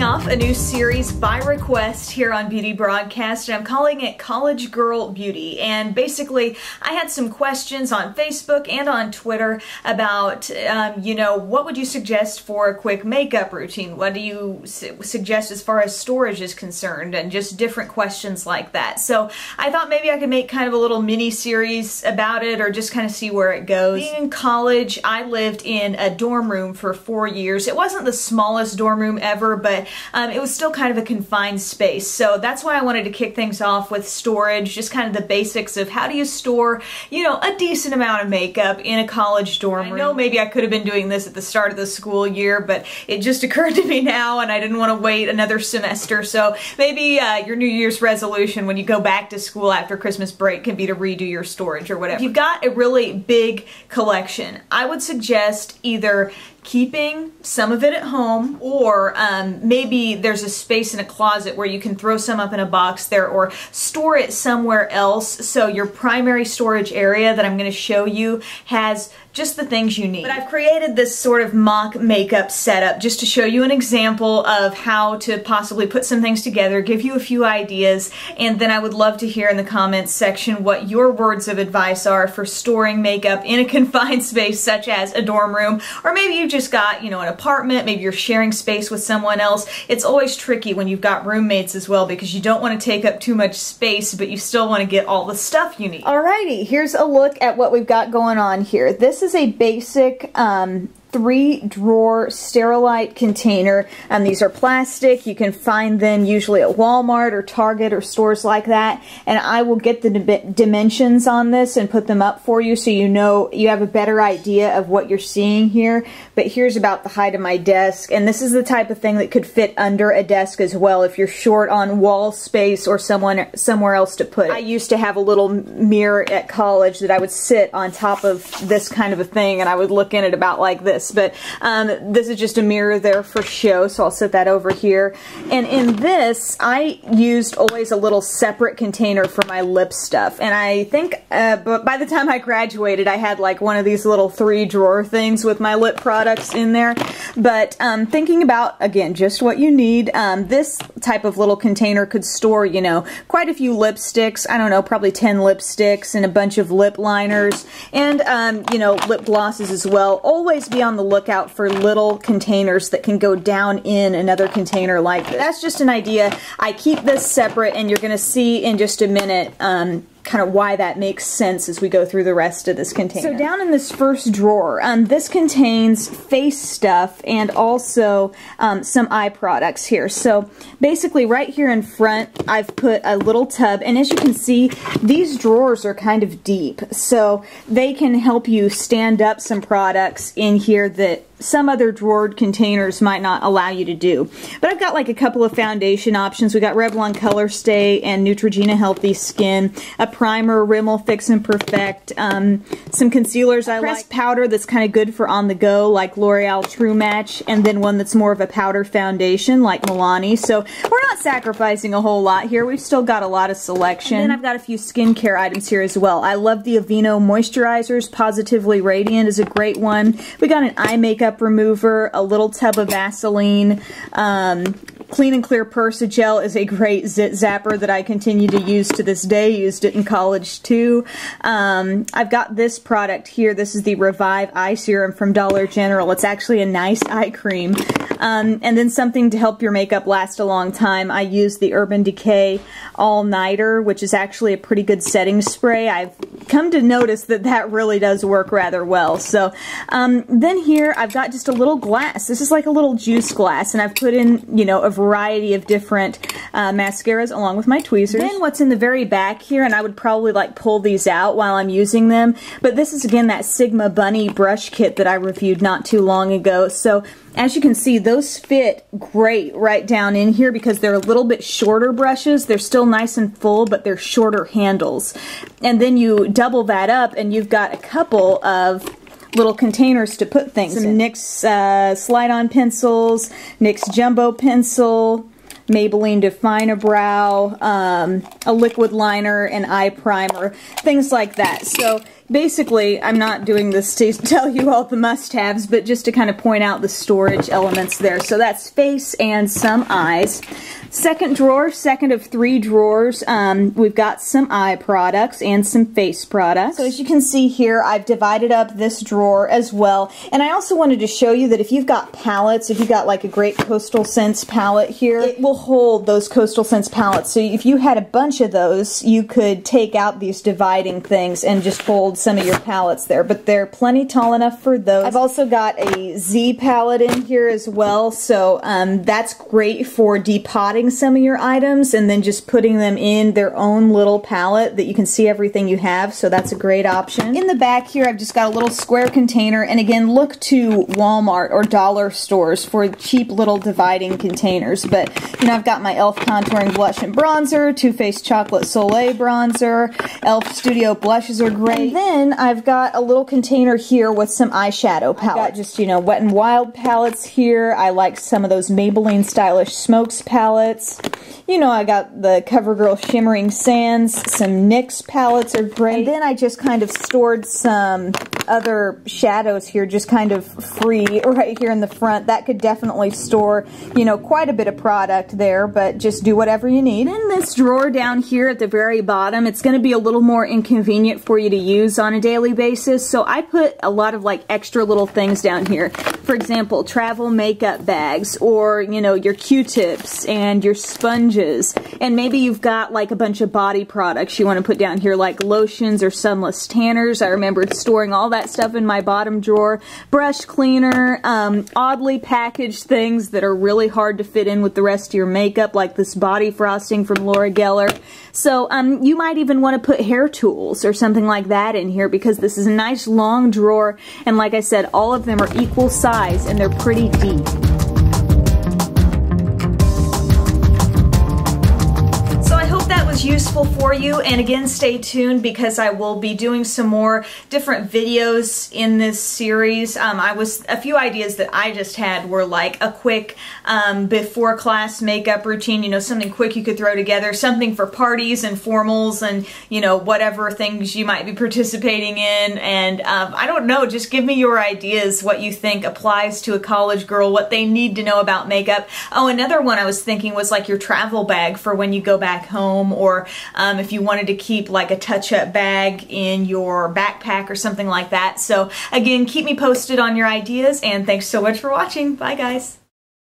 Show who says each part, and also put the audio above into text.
Speaker 1: off a new series by request here on Beauty Broadcast, and I'm calling it College Girl Beauty. And basically, I had some questions on Facebook and on Twitter about, what would you suggest for a quick makeup routine? What do you suggest as far as storage is concerned? And just different questions like that. So I thought maybe I could make kind of a little mini series about it, or just kind of see where it goes. Being in college, I lived in a dorm room for 4 years. It wasn't the smallest dorm room ever, but it was still kind of a confined space. So that's why I wanted to kick things off with storage, just kind of the basics of how do you store, a decent amount of makeup in a college dorm room. I know maybe I could have been doing this at the start of the school year, but it just occurred to me now and I didn't want to wait another semester. So maybe your New Year's resolution when you go back to school after Christmas break can be to redo your storage or whatever. If you've got a really big collection, I would suggest either keeping some of it at home, or maybe there's a space in a closet where you can throw some up in a box there, or store it somewhere else. So your primary storage area that I'm going to show you has just the things you need. But I've created this sort of mock makeup setup just to show you an example of how to possibly put some things together, give you a few ideas, and then I would love to hear in the comments section what your words of advice are for storing makeup in a confined space such as a dorm room, or maybe you just got, an apartment, maybe you're sharing space with someone else. It's always tricky when you've got roommates as well, because you don't want to take up too much space, but you still want to get all the stuff you need. Alrighty, here's a look at what we've got going on here. This is a basic 3-drawer Sterilite container. These are plastic. You can find them usually at Walmart or Target or stores like that. And I will get the dimensions on this and put them up for you so you have a better idea of what you're seeing here. But here's about the height of my desk. And this is the type of thing that could fit under a desk as well if you're short on wall space or somewhere else to put it. I used to have a little mirror at college that I would sit on top of this kind of a thing, and I would look in it about like this. But this is just a mirror there for show, so I'll set that over here. And in this, I used always a little separate container for my lip stuff. And I think but by the time I graduated, I had like one of these little 3-drawer things with my lip products in there. But thinking about, again, just what you need, this type of little container could store, quite a few lipsticks. I don't know, probably 10 lipsticks and a bunch of lip liners and, lip glosses as well. Always be on the lookout for little containers that can go down in another container like this. That's just an idea. I keep this separate, and you're going to see in just a minute kind of why that makes sense as we go through the rest of this container. So down in this first drawer, this contains face stuff and also some eye products here. So basically right here in front, I've put a little tub, and as you can see, these drawers are kind of deep, so they can help you stand up some products in here that some other drawered containers might not allow you to do. But I've got like a couple of foundation options. We got Revlon Color Stay and Neutrogena Healthy Skin, a primer, Rimmel Fix and Perfect, some concealers I like, powder that's kind of good for on the go like L'Oreal True Match, and then one that's more of a powder foundation like Milani. So we're not sacrificing a whole lot here. We've still got a lot of selection. And then I've got a few skincare items here as well. I love the Aveeno moisturizers. Positively Radiant is a great one. We got an eye makeup remover, a little tub of Vaseline, Clean and Clear Persagel is a great zit zapper that I continue to use to this day. Used it in college too. I've got this product here. This is the Revive Eye Serum from Dollar General. It's actually a nice eye cream. And then something to help your makeup last a long time. I use the Urban Decay All Nighter, which is actually a pretty good setting spray. I've come to notice that that really does work rather well. So then here I've got just a little glass. This is like a little juice glass, and I've put in, a variety of different mascaras along with my tweezers. Then what's in the very back here, and I would probably like pull these out while I'm using them, but this is again that Sigma Bunny brush kit that I reviewed not too long ago. So as you can see, those fit great right down in here because they're a little bit shorter brushes. They're still nice and full, but they're shorter handles. And then you double that up and you've got a couple of little containers to put things in. Some NYX slide-on pencils, NYX Jumbo Pencil, Maybelline Define-A-Brow, a liquid liner, an eye primer, things like that. So basically, I'm not doing this to tell you all the must-haves, but just to kind of point out the storage elements there. So that's face and some eyes. Second drawer, second of 3 drawers, we've got some eye products and some face products. So as you can see here, I've divided up this drawer as well. And I also wanted to show you that if you've got palettes, if you've got like a great Coastal Scents palette here, it will hold those Coastal Scents palettes. So if you had a bunch of those, you could take out these dividing things and just hold some of your palettes there. But they're plenty tall enough for those. I've also got a Z palette in here as well. So that's great for depotting some of your items and then just putting them in their own little palette that you can see everything you have, so that's a great option. In the back here, I've just got a little square container, and again, look to Walmart or dollar stores for cheap little dividing containers. But, you know, I've got my e.l.f. Contouring Blush and Bronzer, Too Faced Chocolate Soleil Bronzer, e.l.f. Studio Blushes are great. And then I've got a little container here with some eyeshadow palette. I've got just, you know, Wet n Wild palettes here. I like some of those Maybelline Stylish Smokes palettes. You know, I got the CoverGirl Shimmering Sands, some NYX palettes are great. And then I just kind of stored some other shadows here, just kind of free right here in the front. That could definitely store, you know, quite a bit of product there, but just do whatever you need. In this drawer down here at the very bottom, it's going to be a little more inconvenient for you to use on a daily basis, so I put a lot of like extra little things down here. For example, travel makeup bags, or, you know, your Q-tips and your sponges, and maybe you've got like a bunch of body products you want to put down here, like lotions or sunless tanners. I remember storing all that stuff in my bottom drawer. Brush cleaner, oddly packaged things that are really hard to fit in with the rest of your makeup, like this body frosting from Laura Geller. So you might even want to put hair tools or something like that in here, because this is a nice long drawer, and like I said, all of them are equal size and they're pretty deep. Useful for you, and again, stay tuned because I will be doing some more different videos in this series. A few ideas that I just had were like a quick before class makeup routine, you know, something quick you could throw together, something for parties and formals and, you know, whatever things you might be participating in, and I don't know, just give me your ideas, what you think applies to a college girl, what they need to know about makeup. Oh, another one I was thinking was like your travel bag for when you go back home, or if you wanted to keep like a touch-up bag in your backpack or something like that. So again, keep me posted on your ideas, and thanks so much for watching. Bye guys.